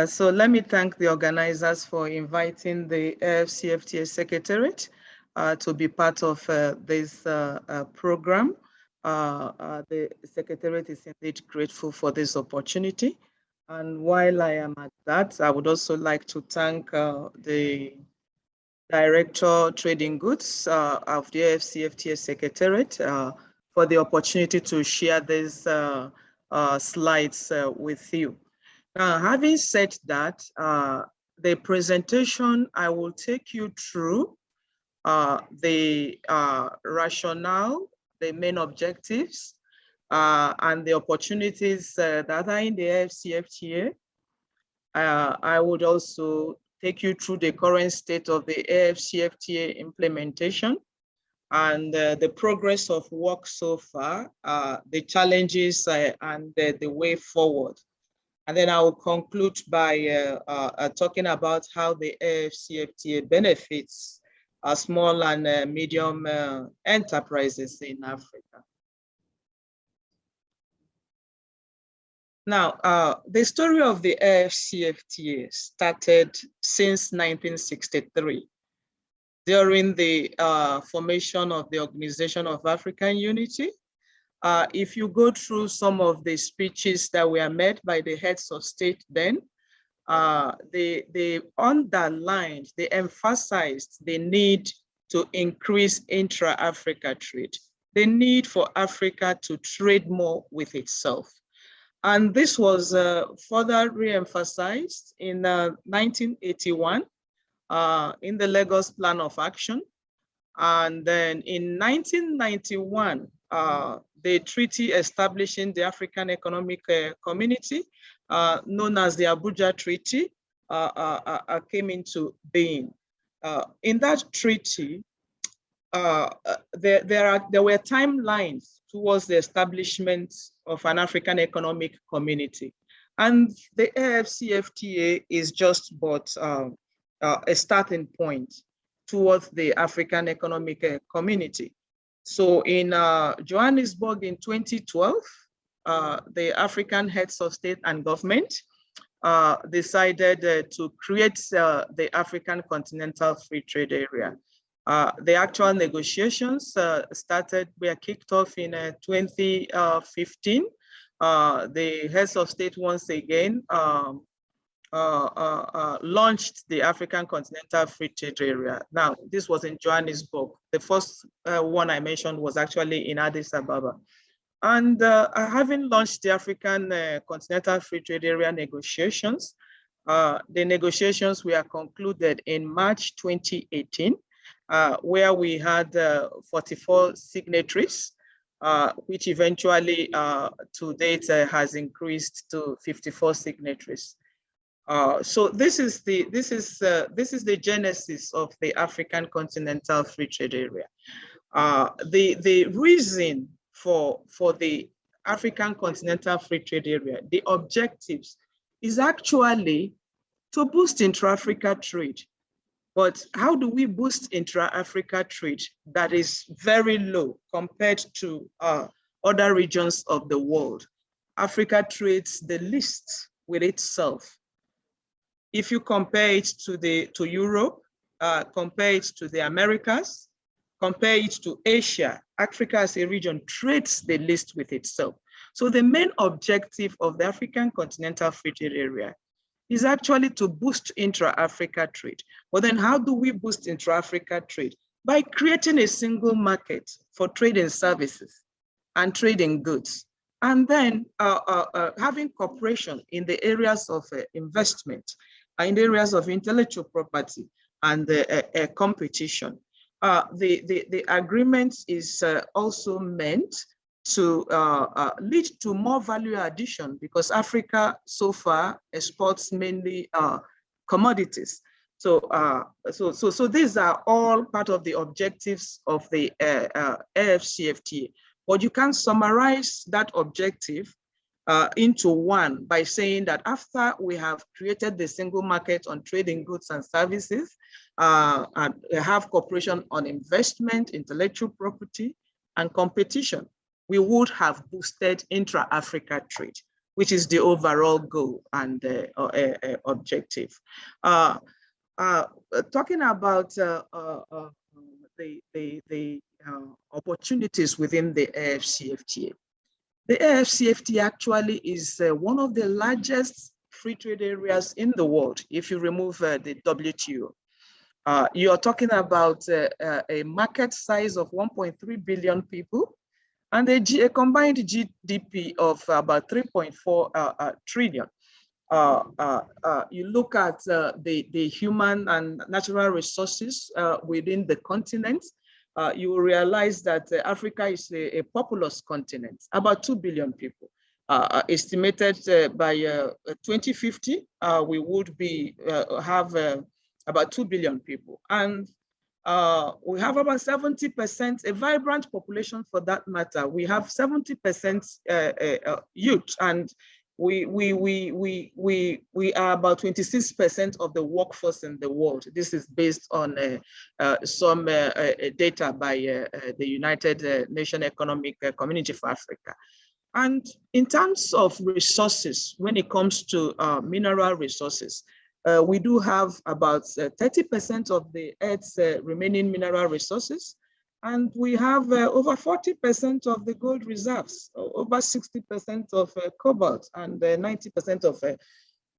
So let me thank the organizers for inviting the AfCFTA Secretariat to be part of this program. The Secretariat is indeed grateful for this opportunity. And while I am at that, I would also like to thank the Director Trading Goods of the AfCFTA Secretariat for the opportunity to share these slides with you. Having said that, the presentation, I will take you through the rationale, the main objectives, and the opportunities that are in the AfCFTA. I would also take you through the current state of the AfCFTA implementation and the progress of work so far, the challenges and the way forward. And then I will conclude by talking about how the AfCFTA benefits small and medium enterprises in Africa. Now, the story of the AfCFTA started since 1963, during the formation of the Organization of African Unity. If you go through some of the speeches that were made by the heads of state then, they underlined, they emphasized the need to increase intra-Africa trade, the need for Africa to trade more with itself. And this was further re-emphasized in 1981 in the Lagos Plan of Action. And then in 1991, the treaty establishing the African Economic Community, known as the Abuja Treaty, came into being. In that treaty, there were timelines towards the establishment of an African Economic Community. And the AfCFTA is just but a starting point towards the African Economic Community. So in Johannesburg in 2012, the African heads of state and government decided to create the African Continental Free Trade Area. The actual negotiations were kicked off in 2015. The heads of state once again launched the African Continental Free Trade Area. Now, this was in Johannesburg. The first one I mentioned was actually in Addis Ababa. And having launched the African Continental Free Trade Area negotiations, the negotiations were concluded in March 2018, where we had 44 signatories, which eventually to date has increased to 54 signatories. So this is the genesis of the African Continental Free Trade Area. The reason for the African Continental Free Trade Area, the objectives, is actually to boost intra-Africa trade. But how do we boost intra-Africa trade that is very low compared to other regions of the world? Africa trades the least with itself. If you compare it to Europe, compare it to the Americas, compare it to Asia, Africa as a region trades the least with itself. So the main objective of the African Continental Free Trade Area is actually to boost intra-Africa trade. But then how do we boost intra-Africa trade? By creating a single market for trading services and trading goods. And then having cooperation in the areas of investment, in the areas of intellectual property and competition. The agreement is also meant to lead to more value addition, because Africa so far exports mainly commodities. So these are all part of the objectives of the AfCFTA. But you can summarize that objective into one by saying that after we have created the single market on trading goods and services, and have cooperation on investment, intellectual property, and competition, we would have boosted intra-Africa trade. which is the overall goal and objective. Talking about the opportunities within the AfCFTA. The AfCFTA actually is one of the largest free trade areas in the world, if you remove the WTO. You're talking about a market size of 1.3 billion people and a combined GDP of about 3.4 trillion. You look at the human and natural resources within the continent, you will realize that Africa is a populous continent, about 2 billion people. Estimated by 2050, we would have about 2 billion people. And we have about 70%, a vibrant population for that matter. We have 70% youth, and we are about 26% of the workforce in the world. This is based on some data by the United Nations Economic Community for Africa. And in terms of resources, when it comes to mineral resources, we do have about 30% of the Earth's remaining mineral resources. And we have over 40% of the gold reserves, over 60% of cobalt, and 90% of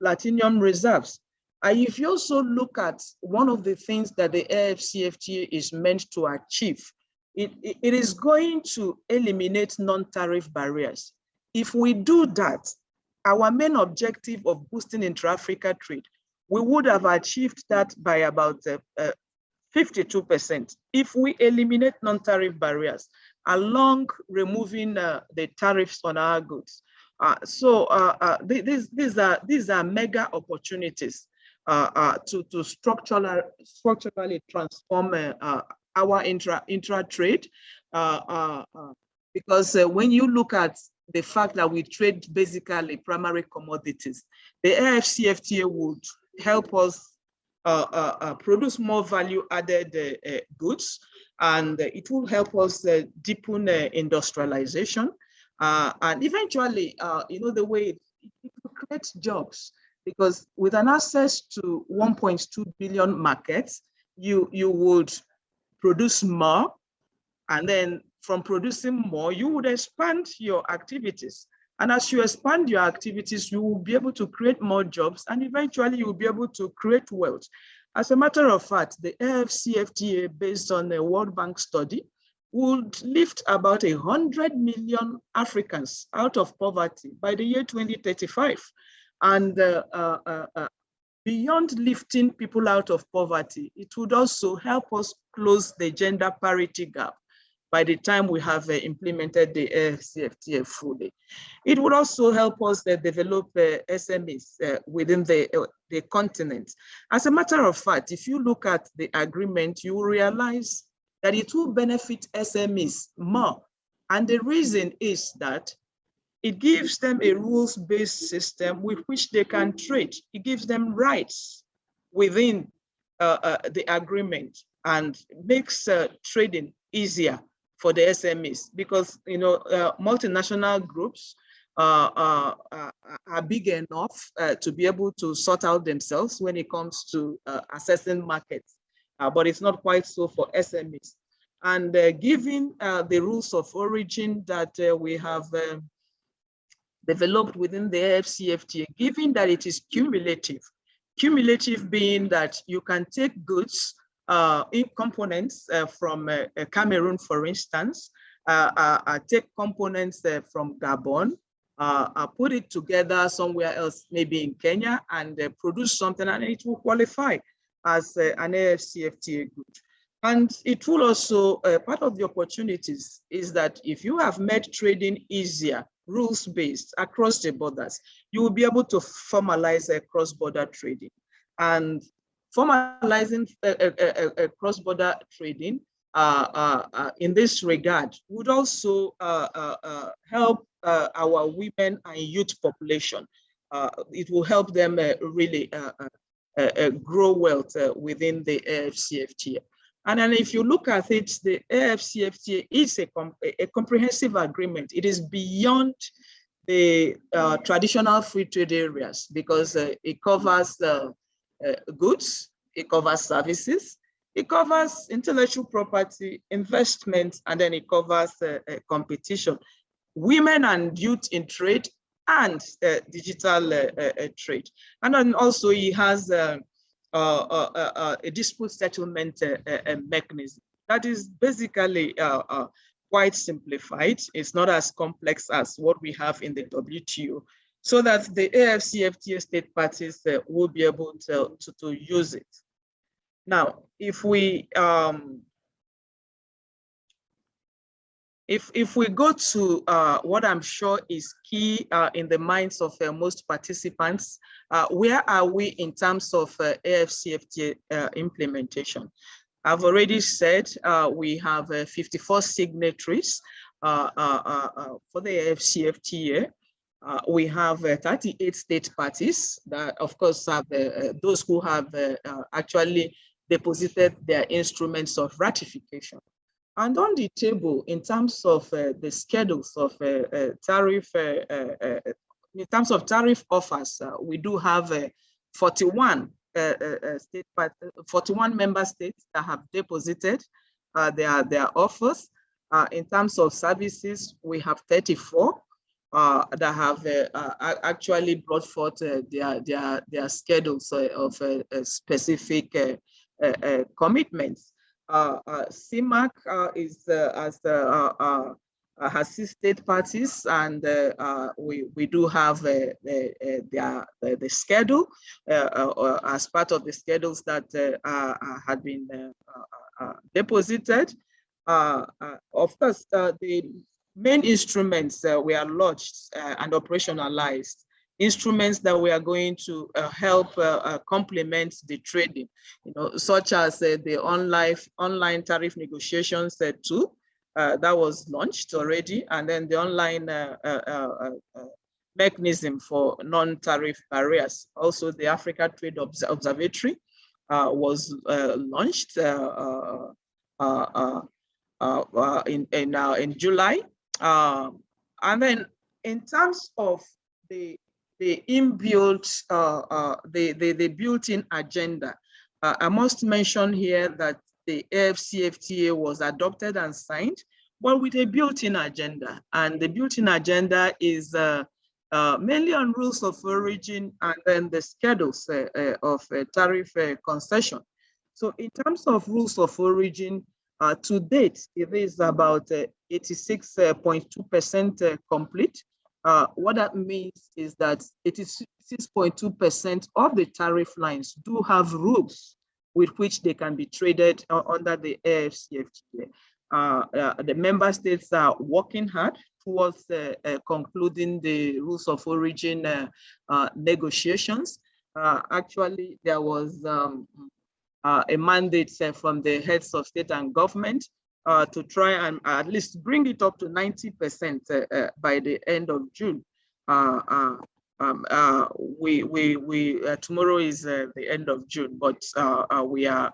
platinum reserves. If you also look at one of the things that the AfCFTA is meant to achieve, it is going to eliminate non-tariff barriers. If we do that, our main objective of boosting intra-Africa trade, we would have achieved that by about 52% if we eliminate non-tariff barriers along removing the tariffs on our goods. These are mega opportunities to structurally transform our intra-trade, because when you look at the fact that we trade basically primary commodities, the AfCFTA would help us produce more value-added goods, and it will help us deepen industrialization, and eventually, the way it will create jobs, because with an access to 1.2 billion markets, you would produce more, and then from producing more, you would expand your activities. And as you expand your activities, you will be able to create more jobs, and eventually you will be able to create wealth. As a matter of fact, the AfCFTA, based on a World Bank study, would lift about 100 million Africans out of poverty by the year 2035. And beyond lifting people out of poverty, it would also help us close the gender parity gap by the time we have implemented the AfCFTA fully. It would also help us develop SMEs within the continent. As a matter of fact, if you look at the agreement, you will realize that it will benefit SMEs more. And the reason is that it gives them a rules-based system with which they can trade. It gives them rights within the agreement and makes trading easier for the SMEs, because multinational groups are big enough to be able to sort out themselves when it comes to accessing markets, but it's not quite so for SMEs. And given the rules of origin that we have developed within the AfCFTA, given that it is cumulative being that you can take goods in components from Cameroon, for instance, take components from Gabon, put it together somewhere else, maybe in Kenya, and produce something, and it will qualify as an AfCFTA good. And it will also, part of the opportunities is that if you have made trading easier, rules-based across the borders, you will be able to formalize cross-border trading. And formalizing cross-border trading in this regard would also help our women and youth population. It will help them really grow wealth within the AfCFTA. And then if you look at it, the AfCFTA is a comprehensive agreement. It is beyond the traditional free trade areas because it covers goods, it covers services, it covers intellectual property, investments, and then it covers competition, women and youth in trade, and digital trade. And then also he has a dispute settlement mechanism that is basically quite simplified. It's not as complex as what we have in the WTO, so that the AfCFTA state parties will be able to use it. Now, if we go to what I'm sure is key in the minds of most participants, where are we in terms of AfCFTA implementation? I've already said we have 54 signatories for the AfCFTA. We have 38 state parties that, of course, have those who have actually deposited their instruments of ratification. And on the table, in terms of the schedules of tariff, in terms of tariff offers, we do have 41 41 member states that have deposited their offers. In terms of services, we have 34 that have actually brought forth their schedules of specific commitments. CIMAC has 6 state parties, and we do have the schedule as part of the schedules that had been deposited. Of course, the main instruments were launched and operationalized, instruments that we are going to help complement the trading, such as the online tariff negotiations tool that was launched already, and then the online mechanism for non-tariff barriers. Also, the Africa Trade Observatory was launched in July, and then in terms of the inbuilt, the built-in agenda, I must mention here that the AfCFTA was adopted and signed, but with a built-in agenda, and the built-in agenda is mainly on rules of origin and then the schedules of tariff concession. So in terms of rules of origin, to date, it is about 86.2% complete. What that means is that 86.2% of the tariff lines do have rules with which they can be traded under the AfCFTA. The member states are working hard towards concluding the rules of origin negotiations. Actually, there was a mandate from the heads of state and government to try and at least bring it up to 90% by the end of June. Tomorrow is the end of June, but we are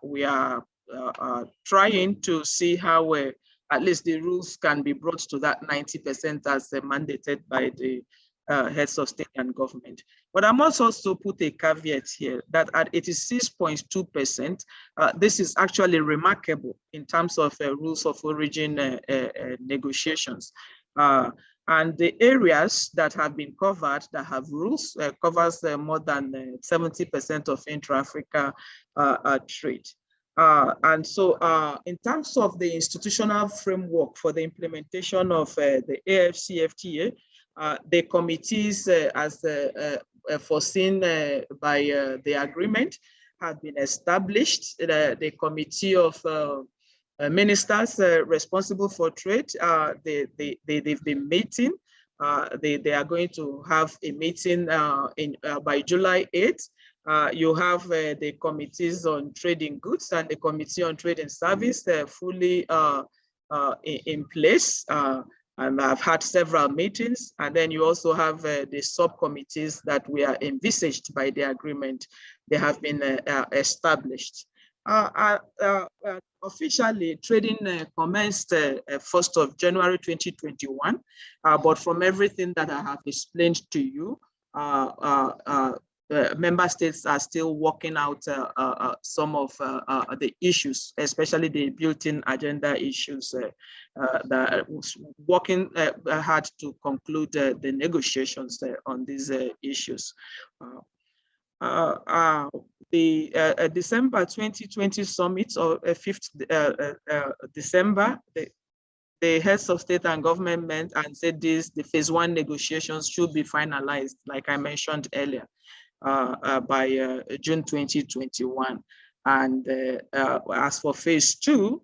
trying to see how at least the rules can be brought to that 90% as mandated by the heads of state and government. But I must also put a caveat here that at 86.2%, this is actually remarkable in terms of rules of origin negotiations. And the areas that have been covered that have rules covers more than 70% of intra-Africa trade. And so in terms of the institutional framework for the implementation of the AfCFTA, the committees as foreseen by the agreement have been established. The committee of ministers responsible for trade, they've been meeting. They are going to have a meeting by July 8th. You have the committees on trading goods and the committee on trade and service fully in place. And I've had several meetings, and then you also have the subcommittees that we are envisaged by the agreement. They have been established. Officially, trading commenced 1st of January 2021, but from everything that I have explained to you, member states are still working out some of the issues, especially the built-in agenda issues that was working hard to conclude the negotiations on these issues. The December 2020 summit, or 5th December, the heads of state and government met and said the phase 1 negotiations should be finalized, like I mentioned earlier, by June 2021. And as for phase 2,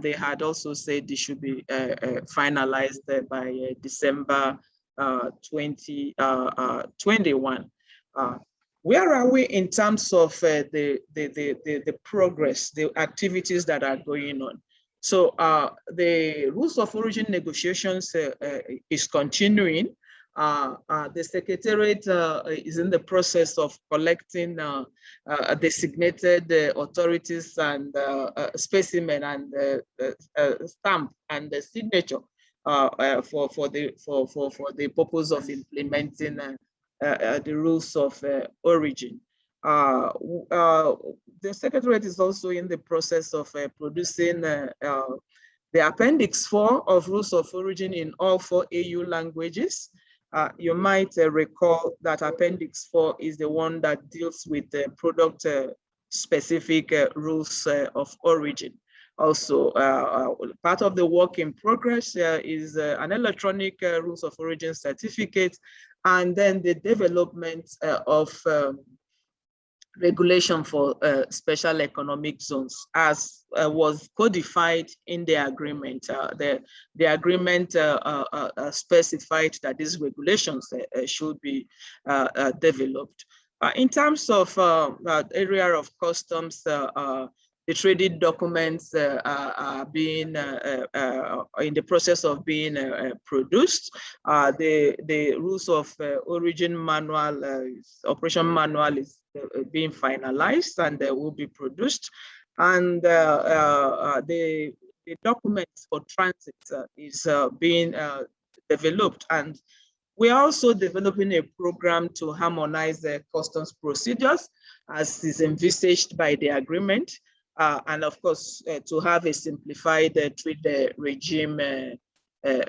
they had also said they should be finalized by December 2021. Where are we in terms of the progress, the activities that are going on? So the rules of origin negotiations is continuing. The Secretariat is in the process of collecting designated authorities and specimen and stamp and the signature for the purpose of implementing the rules of origin. The Secretariat is also in the process of producing the Appendix 4 of Rules of Origin in all 4 AU languages. You might recall that Appendix 4 is the one that deals with the product-specific rules of origin. Also, part of the work in progress is an electronic rules of origin certificate, and then the development of regulation for special economic zones, as was codified in the agreement. The agreement specified that these regulations should be developed. In terms of area of customs, the trading documents are being in the process of being produced. The rules of origin manual, operation manual is being finalized and will be produced. And the documents for transit is being developed. And we are also developing a program to harmonize the customs procedures as is envisaged by the agreement. And of course, to have a simplified trade regime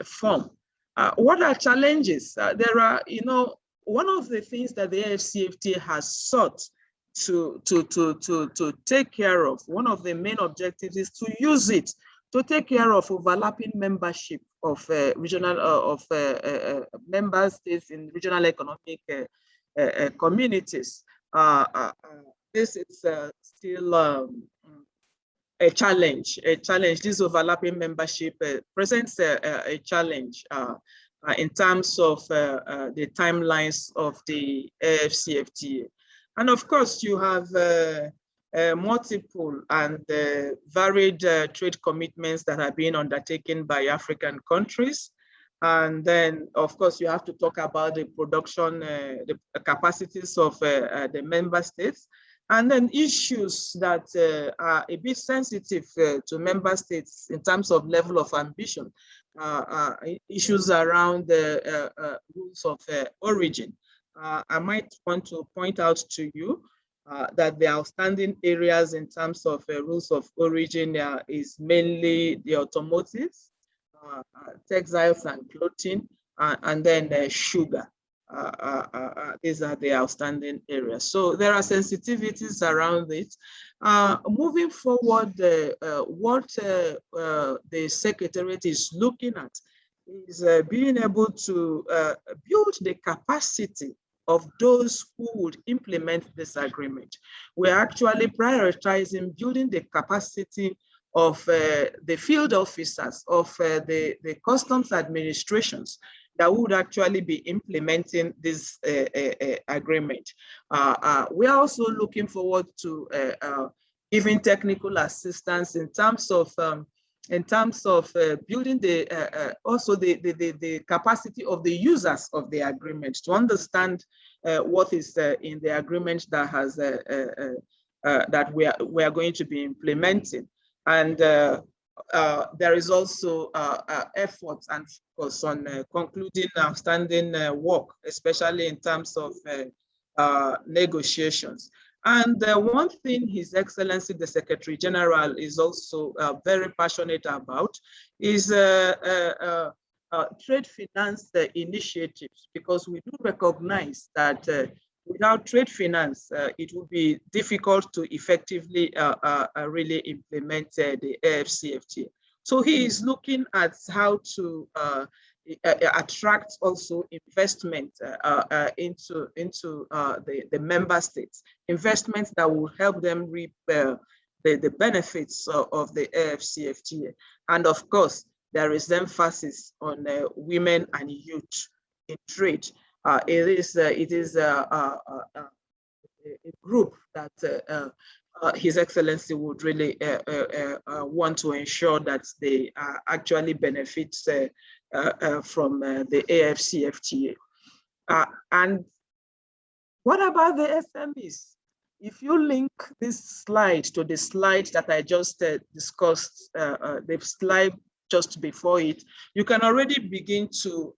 form. What are challenges? There are, one of the things that the AfCFTA has sought to take care of, one of the main objectives is to use it to take care of overlapping membership of regional member states in regional economic communities. This is still a challenge. This overlapping membership presents a challenge in terms of the timelines of the AfCFTA. And of course, you have multiple and varied trade commitments that are being undertaken by African countries. And then, of course, you have to talk about the production, the capacities of the member states. And then issues that are a bit sensitive to member states in terms of level of ambition, issues around the rules of origin. I might want to point out to you that the outstanding areas in terms of rules of origin is mainly the automotives, textiles and clothing, and then sugar. These are the outstanding areas. So there are sensitivities around it. Moving forward, what the Secretariat is looking at is being able to build the capacity of those who would implement this agreement. We're actually prioritizing building the capacity of the field officers of the customs administrations that would actually be implementing this agreement. We are also looking forward to giving technical assistance in terms of building the also the capacity of the users of the agreement to understand what is in the agreement that has that we are going to be implementing. And there is also efforts and focus on concluding outstanding work, especially in terms of negotiations. And one thing His Excellency, the Secretary General, is also very passionate about is trade finance initiatives, because we do recognize that without trade finance, it would be difficult to effectively really implement the AfCFTA. So he is looking at how to attract also investment into the member states, investments that will help them reap the benefits of the AfCFTA. And of course, there is emphasis on women and youth in trade. It is a group that His Excellency would really want to ensure that they actually benefit from the AfCFTA. And what about the SMEs? If you link this slide to the slide that I just discussed, the slide just before it, you can already begin to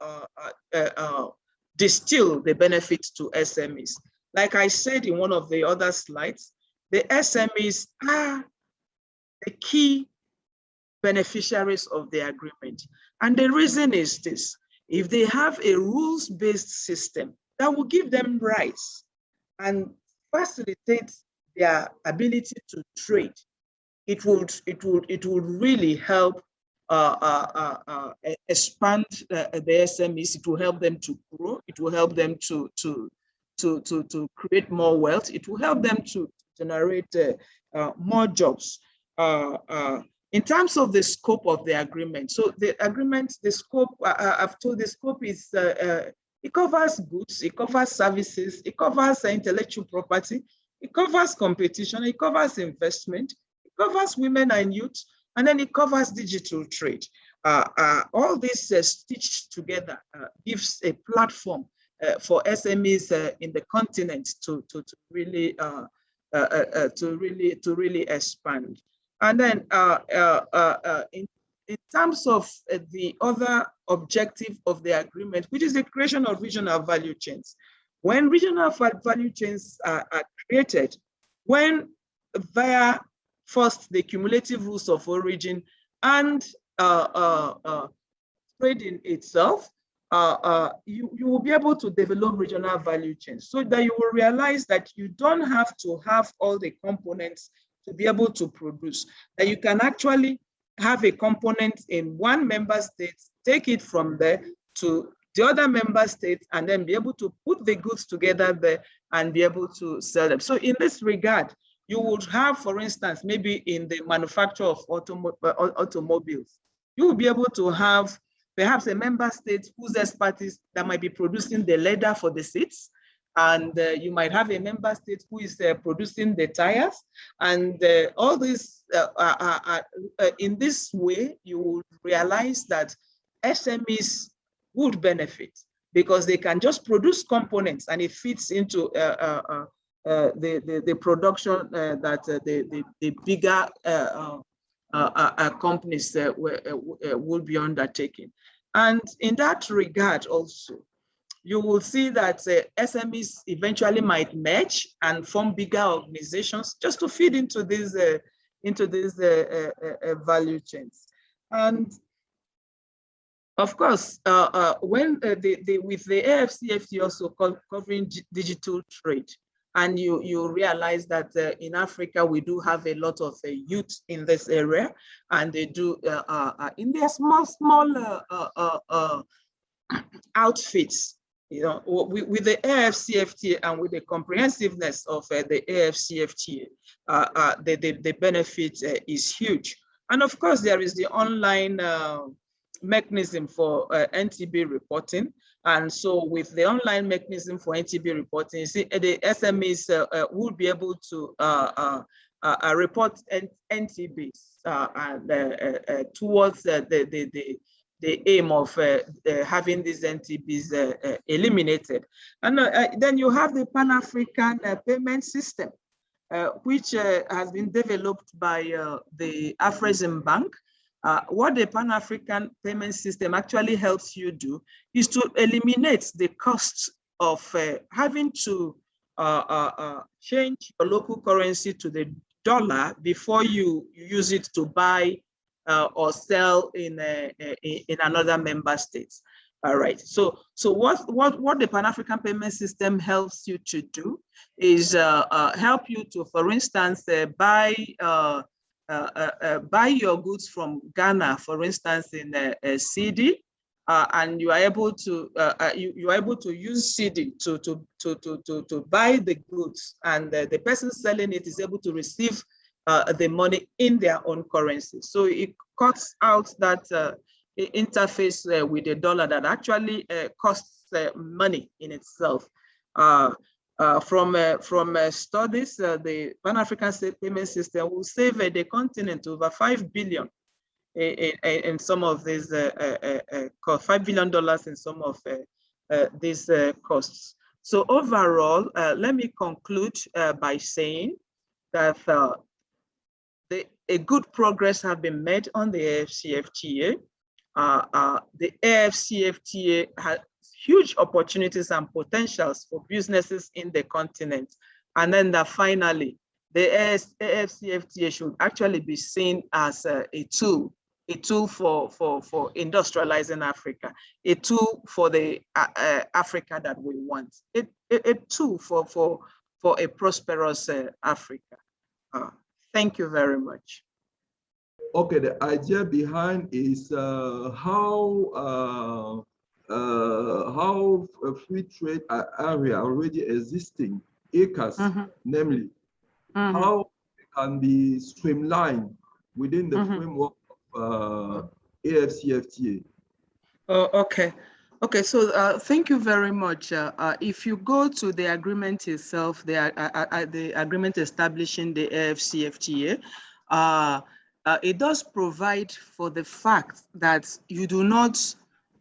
distill the benefits to SMEs. Like I said in one of the other slides, the SMEs are the key beneficiaries of the agreement. And the reason is this: if they have a rules-based system that will give them rights and facilitate their ability to trade, it would really help expand the SMEs. It will help them to grow. It will help them to create more wealth. It will help them to generate more jobs. In terms of the scope of the agreement, so the agreement, the scope, I've told the scope is, it covers goods, it covers services, it covers intellectual property, it covers competition, it covers investment, it covers women and youth, and then it covers digital trade. All this stitched together gives a platform for SMEs in the continent to really expand. And then in terms of the other objective of the agreement, which is the creation of regional value chains. When regional value chains are created, when via first the cumulative rules of origin and trading itself, you will be able to develop regional value chains, so that you will realize that you don't have to have all the components to be able to produce, that you can actually have a component in one member state, take it from there to the other member state, and then be able to put the goods together there and be able to sell them. So in this regard, you would have, for instance, maybe in the manufacture of automobiles, you will be able to have perhaps a member state whose expertise that might be producing the leather for the seats, and you might have a member state who is producing the tires, and all this, in this way, you will realize that SMEs would benefit, because they can just produce components and it fits into the production that the bigger companies will be undertaking. And in that regard also, you will see that SMEs eventually might merge and form bigger organizations just to feed into these value chains. And of course, when with the AfCFTA also covering digital trade, and you realize that in Africa we do have a lot of youth in this area, and they do in their small outfits. You know, with the AfCFTA and with the comprehensiveness of the AfCFTA, the benefit is huge. And of course, there is the online mechanism for NTB reporting. And so with the online mechanism for NTB reporting, you see, the SMEs will be able to report NTBs towards the aim of having these NTBs eliminated. And then you have the Pan-African payment system. which has been developed by the Afrexim Bank. What the Pan-African payment system actually helps you do is to eliminate the costs of having to change your local currency to the dollar before you use it to buy or sell in another member state. All right. So what the Pan-African payment system helps you to do is help you to, for instance, buy your goods from Ghana, for instance, in a CD, and you are able to you are able to use CD to buy the goods, and the person selling it is able to receive the money in their own currency. So it cuts out that interface with the dollar that actually costs money in itself. From studies, the Pan-African payment system will save the continent over $5 billion in some of these $5 billion in some of these costs. So overall, let me conclude by saying that a good progress have been made on the AfCFTA. The AfCFTA has huge opportunities and potentials for businesses in the continent. And then finally, the AfCFTA should actually be seen as a tool for industrializing Africa, a tool for the Africa that we want, a tool for a prosperous Africa. Thank you very much. Okay, the idea behind is how a free trade area already existing, ACAS, namely, how it can be streamlined within the framework of AfCFTA. Okay. Okay, so thank you very much. If you go to the agreement itself, the agreement establishing the AfCFTA, it does provide for the fact that you do not,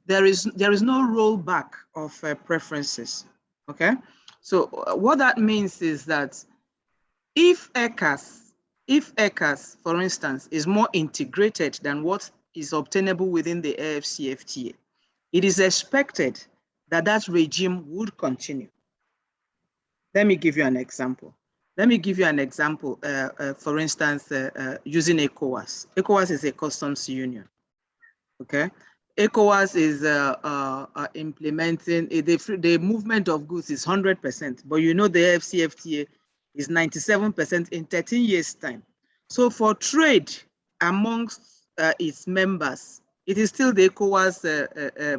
there is no rollback of preferences. Okay, so what that means is that if ECAS, for instance, is more integrated than what is obtainable within the AfCFTA, it is expected that that regime would continue. Let me give you an example. For instance, using ECOWAS. ECOWAS is a customs union, okay? ECOWAS is implementing, the movement of goods is 100%, but you know the AfCFTA is 97% in 13 years' time. So for trade amongst its members, it is still the ECOWAS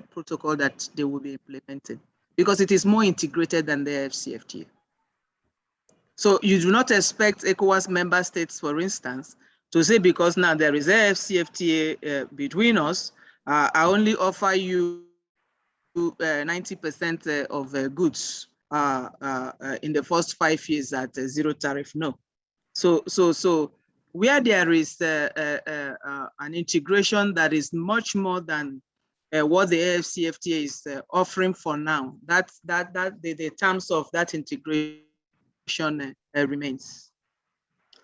protocol that they will be implementing because it is more integrated than the AfCFTA. So you do not expect ECOWAS member states, for instance, to say because now there is AfCFTA between us, I only offer you 90% of goods in the first 5 years at zero tariff. No. So where there is an integration that is much more than what the AfCFTA is offering for now, the terms of that integration remains.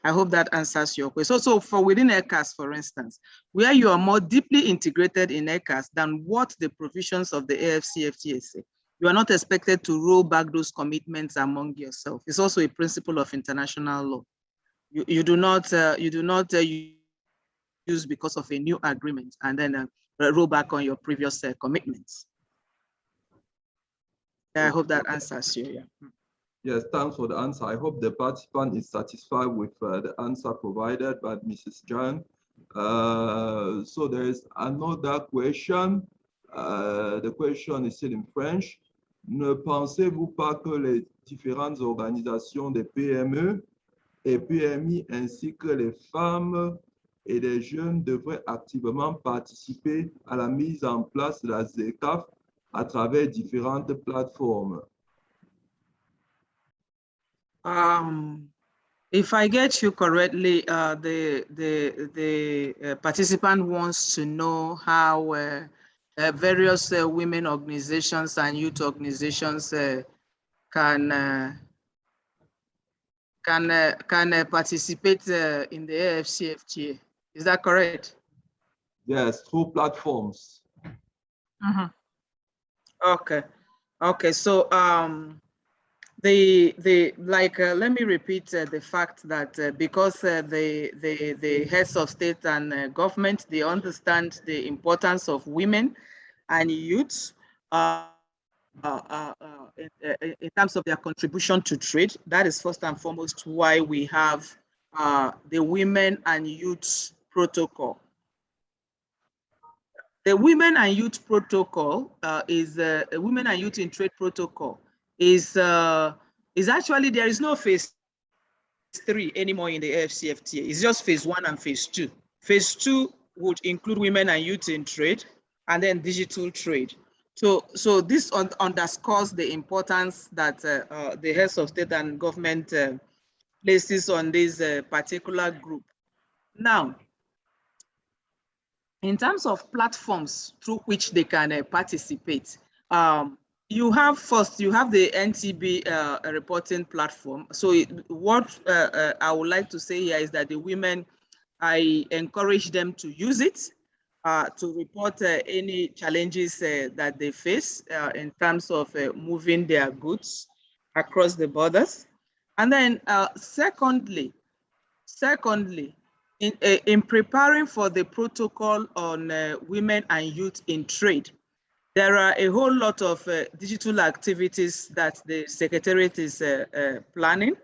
I hope that answers your question. So for within ECAS, for instance, where you are more deeply integrated in ECAS than what the provisions of the AfCFTA say, you are not expected to roll back those commitments among yourself. It's also a principle of international law. You do not use because of a new agreement and then roll back on your previous commitments. I hope that answers you. Yeah. Yes, thanks for the answer. I hope the participant is satisfied with the answer provided by Mrs. Gyang. So there is another question. The question is still in French. Ne pensez-vous pas que les différentes organisations des PME et PMI ainsi que les femmes et les jeunes devraient activement participer à la mise en place de la ZECAF à travers différentes plateformes? If I get you correctly, the participant wants to know how various women organizations and youth organizations can can participate in the AfCFTA. Is that correct? Yes, through platforms. Okay. Okay. So let me repeat the fact that because the heads of state and government, they understand the importance of women and youth in terms of their contribution to trade. That is first and foremost why we have the Women and Youth Protocol. The Women and Youth Protocol is a Women and Youth in Trade Protocol is actually, there is no phase 3 anymore in the AfCFTA. It's just phase 1 and phase 2. Phase 2 would include women and youth in trade and then digital trade. So this underscores the importance that the heads of state and government places on this particular group. Now, in terms of platforms through which they can participate, you have the NTB reporting platform. So what I would like to say here is that the women, I encourage them to use it to report any challenges that they face in terms of moving their goods across the borders. And then secondly, in preparing for the protocol on women and youth in trade, there are a whole lot of digital activities that the Secretariat is planning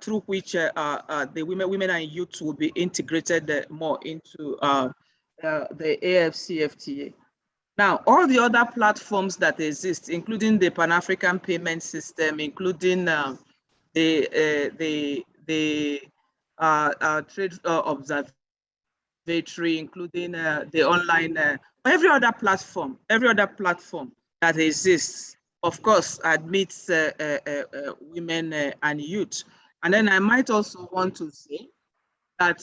through which the women and youth will be integrated more into the AfCFTA. Now, all the other platforms that exist, including the Pan-African payment system, including the trade observatory, including the online, every other platform that exists, of course, admits women and youth. And then I might also want to say that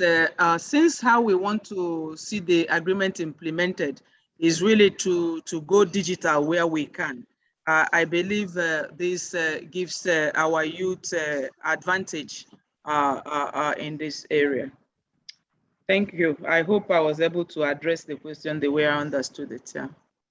since how we want to see the agreement implemented is really to go digital where we can. I believe this gives our youth advantage in this area. Thank you. I hope I was able to address the question the way I understood it. Yeah.